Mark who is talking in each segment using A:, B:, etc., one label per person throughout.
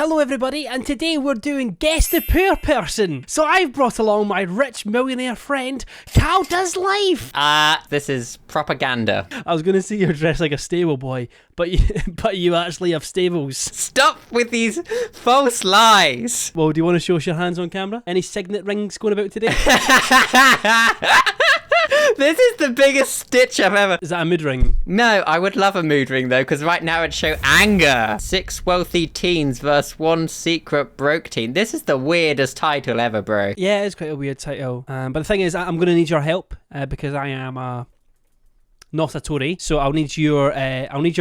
A: Hello everybody, and today we're doing Guess the Poor Person. So I've brought along my rich millionaire friend, Cal Does Life.
B: This is propaganda.
A: I was going to say you're dressed like a stable boy, but you actually have stables.
B: Stop with these false lies.
A: Well, do you want to show us your hands on camera? Any signet rings going about today?
B: This is the biggest stitch I've ever...
A: Is that a mood ring?
B: No, I would love a mood ring though, because right now it'd show anger. 6 wealthy teens versus 1 secret broke teen. This is the weirdest title ever, bro.
A: Yeah, it's quite a weird title. But the thing is, I'm going to need your help because I am not a Tory, so I'll need your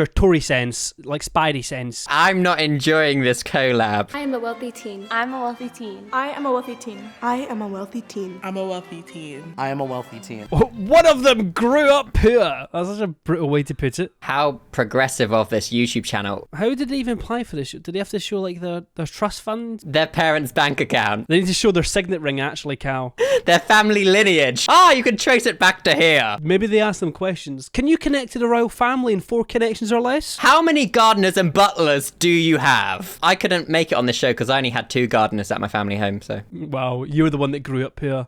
A: Tory sense, like Spidey sense.
B: I'm not enjoying this collab.
C: I am a wealthy teen.
D: I'm a wealthy teen.
E: I am a wealthy teen.
F: I am a wealthy teen.
G: I'm a wealthy teen.
H: I am a wealthy teen.
A: One of them grew up poor. That's such a brutal way to put it.
B: How progressive of this YouTube channel.
A: How did they even apply for this? Did they have to show like their trust fund?
B: Their parents' bank account.
A: They need to show their signet ring actually, Cal.
B: Their family lineage. You can trace it back to here.
A: Maybe they ask them questions. Can you connect to the royal family in 4 connections or less?
B: How many gardeners and butlers do you have? I couldn't make it on this show because I only had 2 gardeners at my family home, so.
A: Wow, you were the one that grew up poor.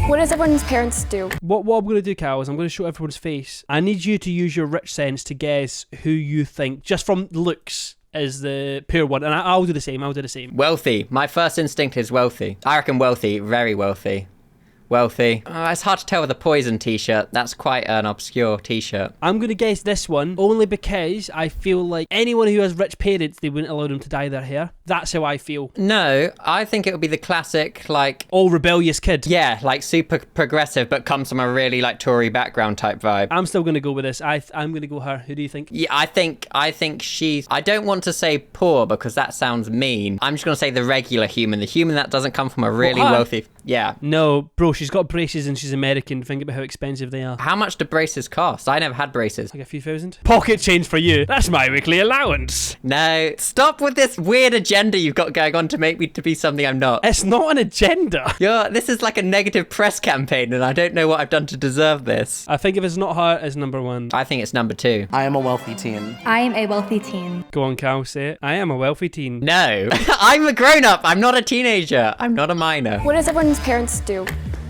C: What does everyone's parents do?
A: What I'm going to do, Cal, is I'm going to show everyone's face. I need you to use your rich sense to guess who you think, just from looks, is the poor one. And I'll do the same.
B: Wealthy. My first instinct is wealthy. I reckon wealthy. Very wealthy. Wealthy. It's hard to tell with a Poison t-shirt. That's quite an obscure t-shirt.
A: I'm going to guess this one only because I feel like anyone who has rich parents, they wouldn't allow them to dye their hair. That's how I feel.
B: No, I think it would be the classic, like...
A: all rebellious kid.
B: Yeah, like super progressive, but comes from a really, like, Tory background type vibe.
A: I'm still going to go with this. I'm going to go her. Who do you think?
B: Yeah, I think she's... I don't want to say poor because that sounds mean. I'm just going to say the regular human. The human that doesn't come from a really wealthy... Yeah.
A: No, bro, she's got braces and she's American. Think about how expensive they are.
B: How much do braces cost? I never had braces.
A: Like a few thousand. Pocket change for you. That's my weekly allowance.
B: No, stop with this weird agenda you've got going on to make me to be something I'm not.
A: It's not an agenda.
B: This is like a negative press campaign and I don't know what I've done to deserve this.
A: I think if it's not her, it's number 1.
B: I think it's number 2.
H: I am a wealthy teen.
D: I am a wealthy teen.
A: Go on, Cal, say it. I am a wealthy teen.
B: No, I'm a grown-up. I'm not a teenager. I'm not a minor.
C: What does everyone's parents do?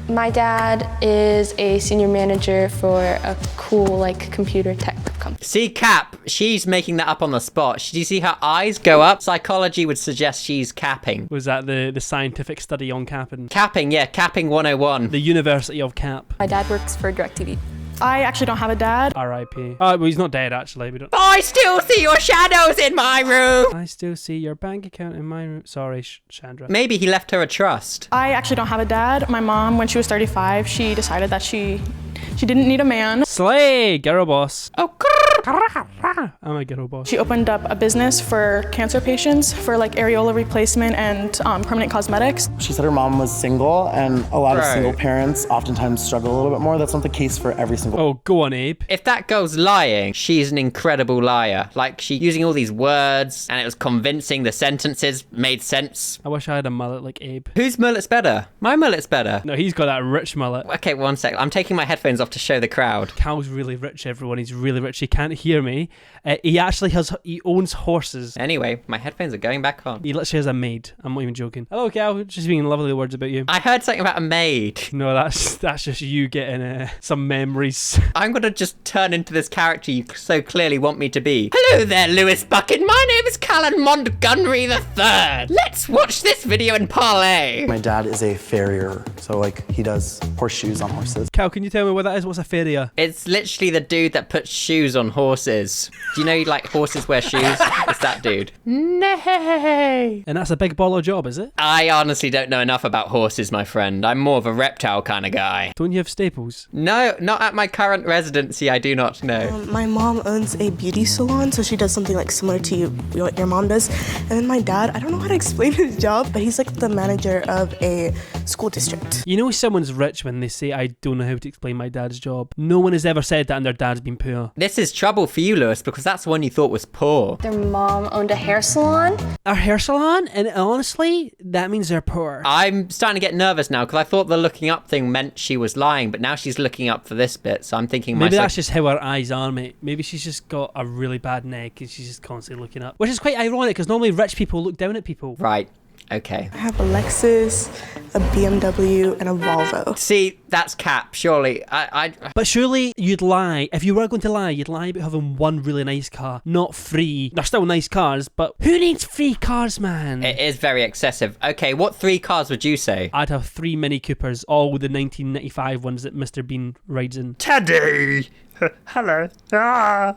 C: My dad is a senior manager for a cool, like, computer tech company.
B: See, Cap, she's making that up on the spot. Do you see her eyes go up? Psychology would suggest she's capping.
A: Was that the scientific study on capping?
B: Capping, yeah, capping 101.
A: The University of Cap.
C: My dad works for DirecTV.
E: I actually don't have a dad.
A: R.I.P. Well, he's not dead, actually. We don't.
B: I still see your shadows in my room.
A: I still see your bank account in my room. Sorry, Chandra.
B: Maybe he left her a trust.
E: I actually don't have a dad. My mom, when she was 35, she decided that she didn't need a man.
A: Slay, girl boss.
B: Oh,
A: I'm a girl boss.
E: She opened up a business for cancer patients for like areola replacement and permanent cosmetics.
H: She said her mom was single, and a lot of single parents oftentimes struggle a little bit more. That's not the case for every single.
A: Oh, go on, Abe.
B: If that girl's lying, she's an incredible liar. Like, she's using all these words, and it was convincing. The sentences made sense.
A: I wish I had a mullet like Abe.
B: Whose mullet's better? My mullet's better.
A: No, he's got that rich mullet.
B: Okay, one sec. I'm taking my headphones off to show the crowd.
A: Cal's really rich, everyone. He's really rich. He can't hear me. He owns horses.
B: Anyway, my headphones are going back on.
A: He literally has a maid. I'm not even joking. Hello, Cal. Just being lovely words about you.
B: I heard something about a maid.
A: No, that's just you getting some memories.
B: I'm gonna just turn into this character you so clearly want me to be. Hello there, Lewis Buchan. My name is Callan Montgomery III. Let's watch this video and parlay.
H: My dad is a farrier, so like he does horseshoes on horses.
A: Cal, can you tell me what that is? What's a farrier?
B: It's literally the dude that puts shoes on horses. Do you know like horses wear shoes? It's that dude. Nay.
A: And that's a big baller job, is it?
B: I honestly don't know enough about horses, my friend. I'm more of a reptile kind of guy.
A: Don't you have staples?
B: No, not at my current residency. I do not know.
F: My mom owns a beauty salon, so she does something like similar to what your mom does. And then my dad, I don't know how to explain his job, but he's like the manager of a school district.
A: You know someone's rich when they say, I don't know how to explain my dad's job. No one has ever said that and their dad's been poor.
B: This is trouble for you, Lewis, because that's the one you thought was poor.
C: Their mom mom owned a hair salon.
A: A hair salon? And honestly, that means they're poor.
B: I'm starting to get nervous now because I thought the looking up thing meant she was lying, but now she's looking up for this bit, so I'm thinking
A: Maybe that's just how her eyes are, mate. Maybe she's just got a really bad neck and she's just constantly looking up. Which is quite ironic because normally rich people look down at people.
B: Right. Okay.
F: I have a Lexus, a BMW, and a Volvo.
B: See, that's cap, surely.
A: But surely you'd lie. If you were going to lie, you'd lie about having one really nice car, not free. They're still nice cars, but who needs free cars, man?
B: It is very excessive. Okay, what 3 cars would you say?
A: I'd have 3 Mini Coopers, all with the 1995 ones that Mr. Bean rides in.
B: Teddy! Hello.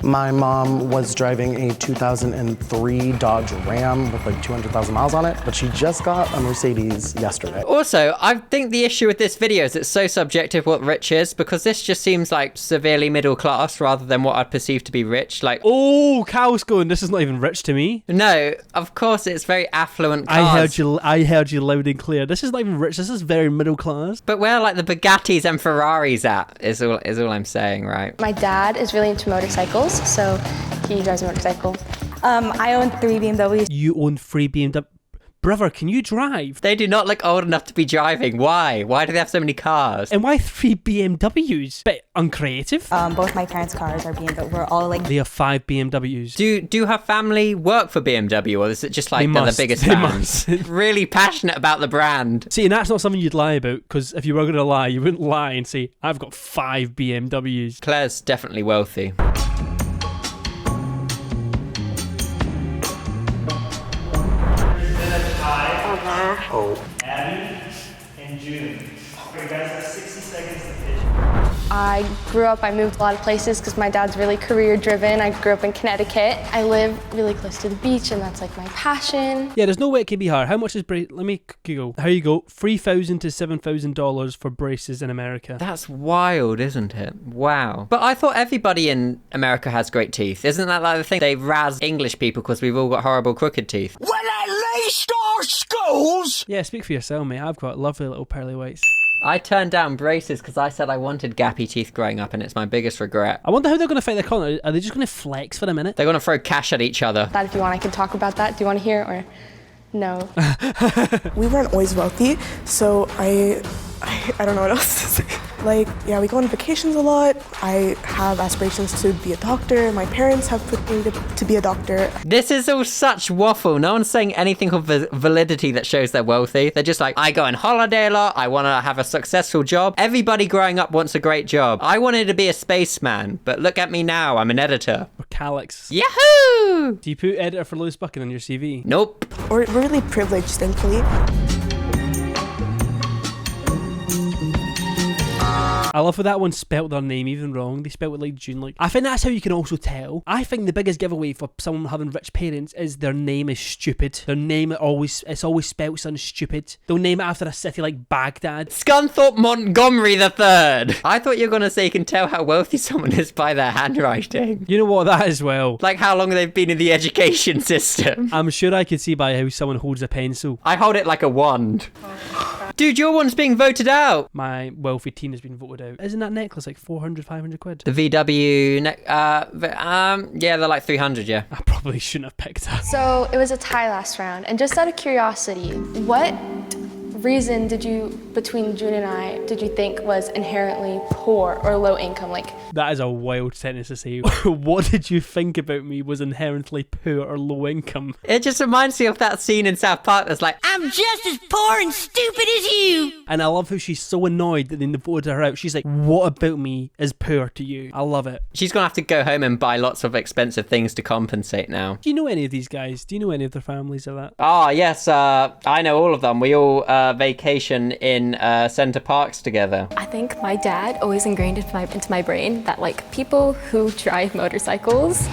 H: My mom was driving a 2003 Dodge Ram with like 200,000 miles on it, but she just got a Mercedes yesterday.
B: Also, I think the issue with this video is it's so subjective what rich is, because this just seems like severely middle class rather than what I'd perceive to be rich. Like,
A: oh, Cal's going, this is not even rich to me.
B: No, of course it's very affluent cars.
A: I heard you loud and clear. This is not even rich, this is very middle class.
B: But where like the Bugattis and Ferraris at is all I'm saying, right?
C: My dad is really into motorcycles, so he drives a motorcycle.
D: I own 3 BMWs.
A: You own 3 BMW. Brother, can you drive?
B: They do not look old enough to be driving. Why? Why do they have so many cars?
A: And why 3 BMWs? Bit uncreative.
D: Both my parents' cars are BMW. We're all like...
A: They have 5 BMWs.
B: Do her family work for BMW, or is it just like they're the biggest
A: They
B: fans? Really passionate about the brand.
A: See, and that's not something you'd lie about, because if you were going to lie, you wouldn't lie and say, I've got 5 BMWs.
B: Claire's definitely wealthy.
A: Abby and June. Okay, guys, that's 60 seconds to pitch.
C: I moved a lot of places because my dad's really career driven. I grew up in Connecticut. I live really close to the beach and that's like my passion.
A: Yeah, there's no way it can be hard. How much is brace? Let me Google. Here you go. $3,000 to $7,000 for braces in America.
B: That's wild, isn't it? Wow. But I thought everybody in America has great teeth. Isn't that like the thing? They razz English people because we've all got horrible crooked teeth.
G: When at least our schools!
A: Yeah, speak for yourself, mate. I've got lovely little pearly whites.
B: I turned down braces because I said I wanted gappy teeth growing up, and it's my biggest regret.
A: I wonder how they're going to fight their corner. Are they just going to flex for a minute?
B: They're going to throw cash at each other.
C: That if you want, I can talk about that. Do you want to hear or no?
F: We weren't always wealthy, so I don't know what else to say. Like, yeah, we go on vacations a lot. I have aspirations to be a doctor. My parents have put me to be a doctor.
B: This is all such waffle. No one's saying anything of validity that shows they're wealthy. They're just like, I go on holiday a lot. I want to have a successful job. Everybody growing up wants a great job. I wanted to be a spaceman, but look at me now. I'm an editor.
A: Or Calix.
B: Yahoo!
A: Do you put editor for Lewis Buchan on your CV?
B: Nope.
F: We're really privileged, thankfully.
A: I love how that one spelt their name even wrong. They spelt it like June. Like, I think that's how you can also tell. I think the biggest giveaway for someone having rich parents is their name is stupid. Their name it's always spelt something stupid. They'll name it after a city like Baghdad.
B: Scunthorpe Montgomery III. I thought you were going to say you can tell how wealthy someone is by their handwriting.
A: You know what, that as well.
B: Like how long they've been in the education system.
A: I'm sure I could see by how someone holds a pencil.
B: I hold it like a wand. Dude, your one's being voted out.
A: My wealthy teen has been voted out. Isn't that necklace like 400, 500 quid?
B: The VW, yeah, they're like 300, yeah.
A: I probably shouldn't have picked her.
C: So it was a tie last round. And just out of curiosity, what reason between June and I, did you think was inherently poor or low income? Like,
A: that is a wild sentence to say. What did you think about me was inherently poor or low income?
B: It just reminds me of that scene in South Park that's like, I'm just as poor and stupid as you.
A: And I love how she's so annoyed that they voted her out. She's like, what about me is poor to you? I love it.
B: She's going to have to go home and buy lots of expensive things to compensate now.
A: Do you know any of these guys? Do you know any of their families or that?
B: Oh, yes. I know all of them. We all vacation in Center Parks together.
I: I think my dad always ingrained into my brain that like people who drive motorcycles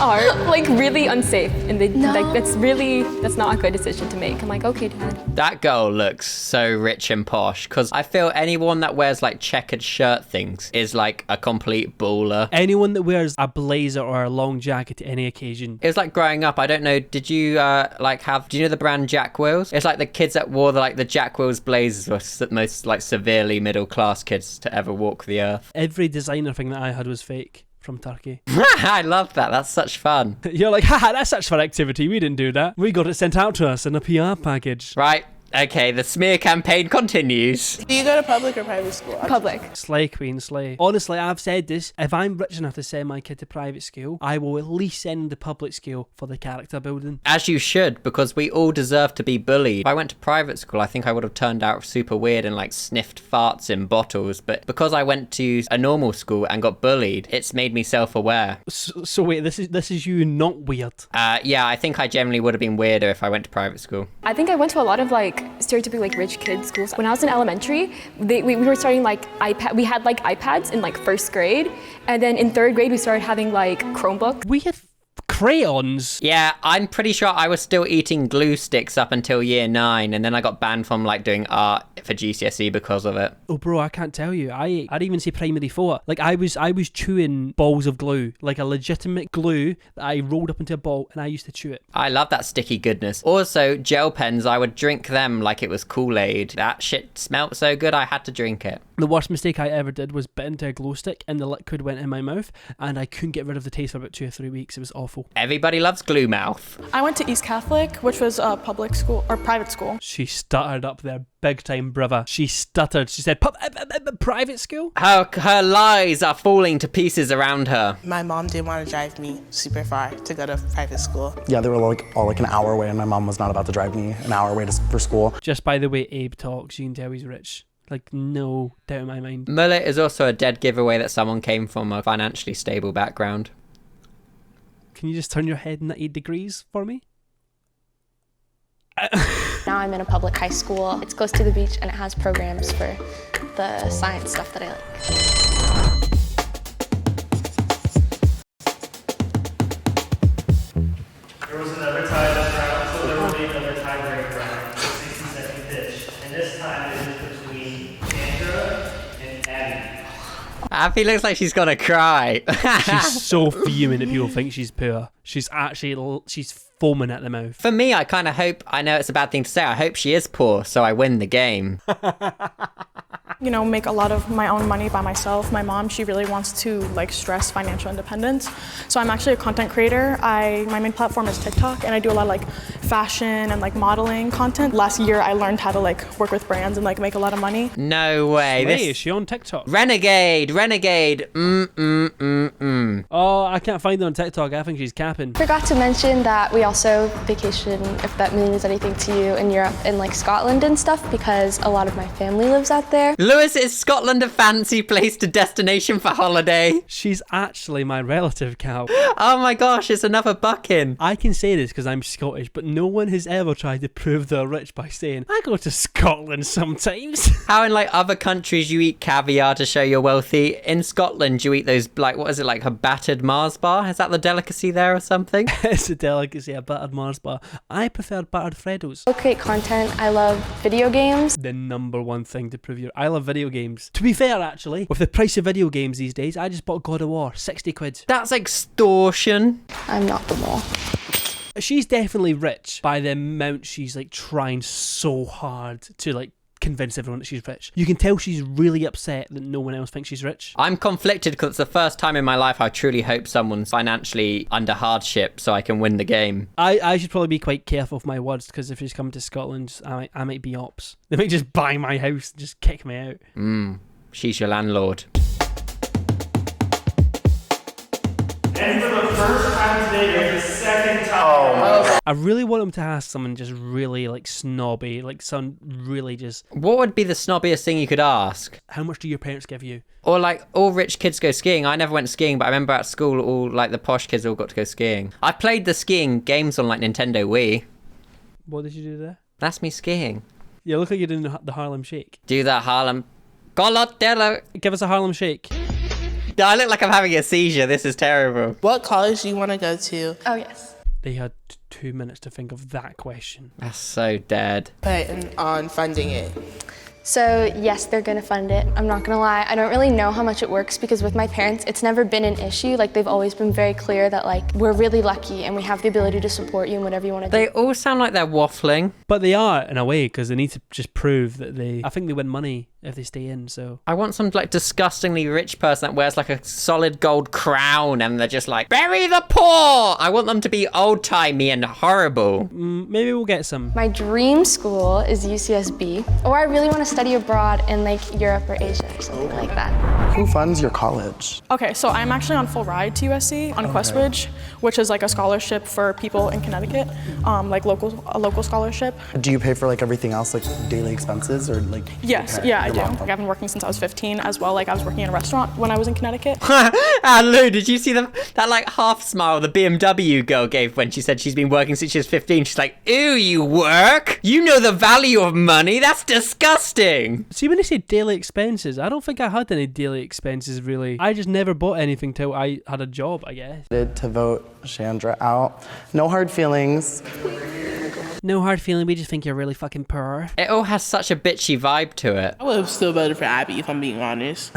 I: are like really unsafe, and that's not a good decision to make. I'm like, okay, Dad.
B: That girl looks so rich and posh, because I feel anyone that wears like checkered shirt things is like a complete baller.
A: Anyone that wears a blazer or a long jacket to any occasion.
B: It was like growing up, I don't know, did you do you know the brand Jack Wills? It's like the kids that wore the Jack Wills blazers were the most like severely middle class kids to ever walk the earth.
A: Every designer thing that I had was fake. from Turkey.
B: I love that. That's such fun.
A: You're like, haha, that's such fun activity. We didn't do that. We got it sent out to us in a PR package.
B: Right. Okay, the smear campaign continues.
F: Do you go to public or private school?
I: Public.
A: Slay, queen, slay. Honestly, I've said this. If I'm rich enough to send my kid to private school, I will at least send him to public school for the character building.
B: As you should, because we all deserve to be bullied. If I went to private school, I think I would have turned out super weird and like sniffed farts in bottles. But because I went to a normal school and got bullied, it's made me self-aware.
A: So wait, this is you not weird.
B: Yeah, I think I generally would have been weirder if I went to private school.
I: I think I went to a lot of like stereotypically like rich kids schools. When I was in elementary, we were starting like we had like iPads in like first grade, and then in third grade we started having like Chromebooks.
A: We had crayons.
B: Yeah, I'm pretty sure I was still eating glue sticks up until year 9, and then I got banned from like doing art for GCSE because of it.
A: Oh bro, I can't tell you. I'd even say primary 4. Like I was chewing balls of glue, like a legitimate glue that I rolled up into a ball, and I used to chew it.
B: I love that sticky goodness. Also, gel pens, I would drink them like it was Kool-Aid. That shit smelt so good I had to drink it.
A: The worst mistake I ever did was bit into a glow stick and the liquid went in my mouth, and I couldn't get rid of the taste for about 2 or 3 weeks. It was awful.
B: Everybody loves glue mouth.
E: I went to East Catholic, which was a public school or private school.
A: She stuttered up there big time, brother. She stuttered. She said, private school?
B: Her lies are falling to pieces around her.
F: My mom didn't want to drive me super far to go to private school.
H: Yeah, they were like all like an hour away, and my mom was not about to drive me an hour away for school.
A: Just by the way Abe talks, you can tell he's rich. Like, no doubt in my mind.
B: Mullet is also a dead giveaway that someone came from a financially stable background.
A: Can you just turn your head 90 degrees for me?
C: Now I'm in a public high school. It's close to the beach and it has programs for the science stuff that I like.
A: There was another tie this round, so there will be another tiebreaker round, the 60-second pitch. And this time it is between Andra and Abby.
B: Abby looks like she's gonna cry.
A: She's so fuming that people think she's poor. She's foaming at the mouth.
B: For me, I kind of hope, I know it's a bad thing to say, I hope she is poor so I win the game.
E: You know, make a lot of my own money by myself. My mom, she really wants to like stress financial independence. So I'm actually a content creator. My main platform is TikTok, and I do a lot of like fashion and like modeling content. Last year, I learned how to like work with brands and like make a lot of money.
B: No way.
A: Hey, is she on TikTok?
B: Renegade.
A: Oh, I can't find her on TikTok. I think she's capping.
C: Forgot to mention that we also vacation, if that means anything to you, in Europe and like Scotland and stuff, because a lot of my family lives out there.
B: Lewis, is Scotland a fancy place to destination for holiday?
A: She's actually my relative, Cal.
B: Oh my gosh, it's another Buchan.
A: I can say this because I'm Scottish, but no one has ever tried to prove they're rich by saying, I go to Scotland sometimes.
B: How in like other countries you eat caviar to show you're wealthy. In Scotland you eat those, like, what is it, like a battered Mars bar? Is that the delicacy there or something?
A: It's a delicacy, a battered Mars bar. I prefer battered Freddos.
C: I create content. I love video games.
A: The number one thing to prove I love video games. To be fair, actually, with the price of video games these days, I just bought God of War, 60 quid.
B: That's extortion.
C: I'm not the mole.
A: She's definitely rich by the amount she's like trying so hard to like convince everyone that she's rich. You can tell she's really upset that no one else thinks she's rich.
B: I'm conflicted because it's the first time in my life I truly hope someone's financially under hardship so I can win the game.
A: I should probably be quite careful with my words, because if she's coming to Scotland, I might be ops. They might just buy my house and just kick me out.
B: She's your landlord.
A: And for the first time today, there's a second time. I really want him to ask someone just really like snobby, like some really just...
B: What would be the snobbiest thing you could ask?
A: How much do your parents give you?
B: Or like, all rich kids go skiing. I never went skiing, but I remember at school, all like the posh kids all got to go skiing. I played the skiing games on like Nintendo Wii.
A: What did you do there?
B: That's me skiing.
A: Yeah, look like you're doing the Harlem Shake.
B: Do that Harlem. Colotello.
A: Give us a Harlem Shake.
B: No, I look like I'm having a seizure. This is terrible.
F: What college do you want to go to?
C: Oh, yes.
A: They had 2 minutes to think of that question.
B: That's so dead.
F: But on funding it.
C: So yes, they're gonna fund it. I'm not gonna lie, I don't really know how much it works, because with my parents, it's never been an issue. Like, they've always been very clear that like, we're really lucky and we have the ability to support you in whatever you want to do.
B: They all sound like they're waffling.
A: But they are, in a way, because they need to just prove that I think they win money if they stay in. So
B: I want some like disgustingly rich person that wears like a solid gold crown and they're just like, bury the poor. I want them to be old-timey and horrible.
A: maybe we'll get some.
C: My dream school is UCSB, or I really want to study abroad in like Europe or Asia or something like that.
H: Who funds your college?
E: Okay, so I'm actually on full ride to USC on Questbridge, which is like a scholarship for people in Connecticut, like a local scholarship.
H: Do you pay for like everything else, like daily expenses, or like?
E: Yes, yeah, I do. Like, I've been working since I was 15 as well. Like I was working in a restaurant when I was in Connecticut.
B: And Lou, did you see that like half smile the BMW girl gave when she said she's been working since she was 15? She's like, ew, you work? You know the value of money? That's disgusting.
A: See, when they say daily expenses, I don't think I had any daily expenses really. I just never bought anything till I had a job, I guess.
H: To vote Chandra out. No hard feelings.
A: No hard feeling, we just think you're really fucking poor.
B: It all has such a bitchy vibe to it.
J: I would have still voted for Abby if I'm being honest.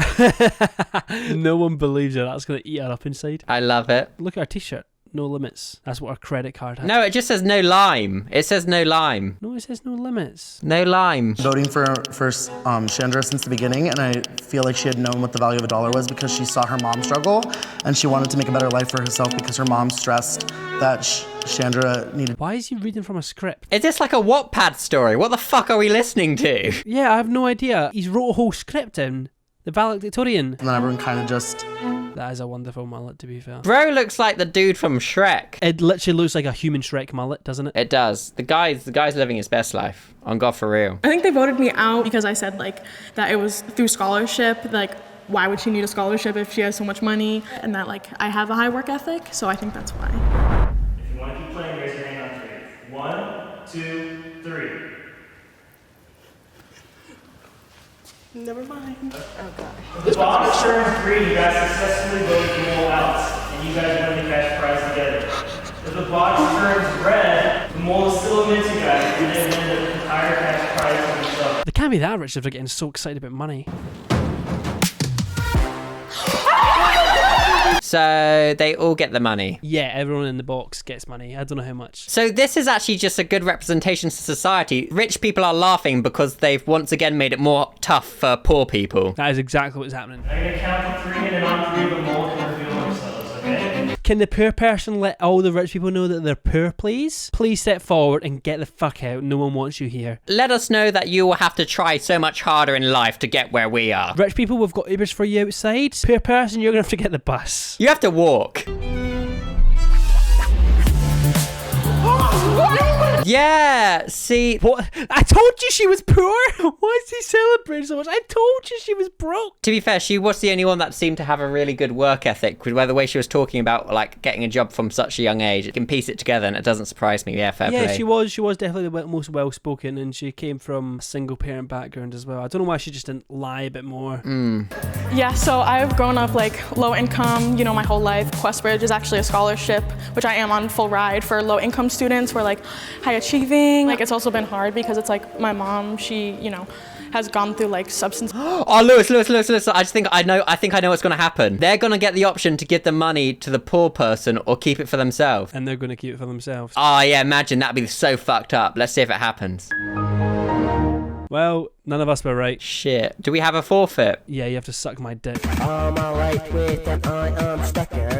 A: No one believes her. That's going to eat her up inside.
B: I love it.
A: Look at our t-shirt. No limits. That's what our credit card has.
B: No, it just says no lime. It says no lime.
A: No, it says no limits.
B: No lime.
H: Voting for Chandra since the beginning, and I feel like she had known what the value of a dollar was because she saw her mom struggle, and she wanted to make a better life for herself because her mom stressed that Chandra needed.
A: Why is he reading from a script?
B: Is this like a Wattpad story? What the fuck are we listening to?
A: Yeah, I have no idea. He's wrote a whole script in. The valedictorian.
H: And then everyone kind of just...
A: That is a wonderful mullet, to be fair.
B: Bro looks like the dude from Shrek.
A: It literally looks like a human Shrek mullet, doesn't it?
B: It does. The guy's living his best life. On God, for real.
E: I think they voted me out because I said like that it was through scholarship. Like, why would she need a scholarship if she has so much money? And that like I have a high work ethic, so I think that's why.
K: If you want to keep playing, raise your hand on 3. 1, 2, 3.
F: Never mind. Oh god.
K: The box turns green, you guys successfully vote the mole out, and you guys win the cash prize together. If the box turns red, the mole is still against you guys, and then win the entire cash prize for yourself.
A: They can't be that rich if they're getting so excited about money.
B: So they all get the money.
A: Yeah, everyone in the box gets money. I don't know how much.
B: So this is actually just a good representation to society. Rich people are laughing because they've once again made it more tough for poor people.
A: That is exactly what's happening.
K: I'm going to count to 3, and then on 3, the mole can reveal themselves, okay?
A: Can the poor person let all the rich people know that they're poor, please? Please step forward and get the fuck out. No one wants you here.
B: Let us know that you will have to try so much harder in life to get where we are.
A: Rich people, we've got Ubers for you outside. Poor person, you're going to have to get the bus.
B: You have to walk. Yeah, see...
A: What? I told you she was poor! Why is he celebrating so much? I told you she was broke!
B: To be fair, she was the only one that seemed to have a really good work ethic, where the way she was talking about, like, getting a job from such a young age, you can piece it together and it doesn't surprise me. Yeah, fair play.
A: Yeah, she was definitely the most well-spoken, and she came from a single-parent background as well. I don't know why she just didn't lie a bit more.
E: Yeah, so I've grown up like low income, you know, my whole life. Questbridge is actually a scholarship, which I am on full ride for low income students. We're like high achieving. Like it's also been hard because it's like my mom, she, you know, has gone through like substance.
B: Oh, Lewis. I think I know what's going to happen. They're going to get the option to give the money to the poor person or keep it for themselves.
A: And they're going to keep it for themselves.
B: Oh, yeah, imagine that'd be so fucked up. Let's see if it happens.
A: Well, none of us were right.
B: Shit. Do we have a forfeit?
A: Yeah, you have to suck my dick.
G: I'm alright with that I am stuck in.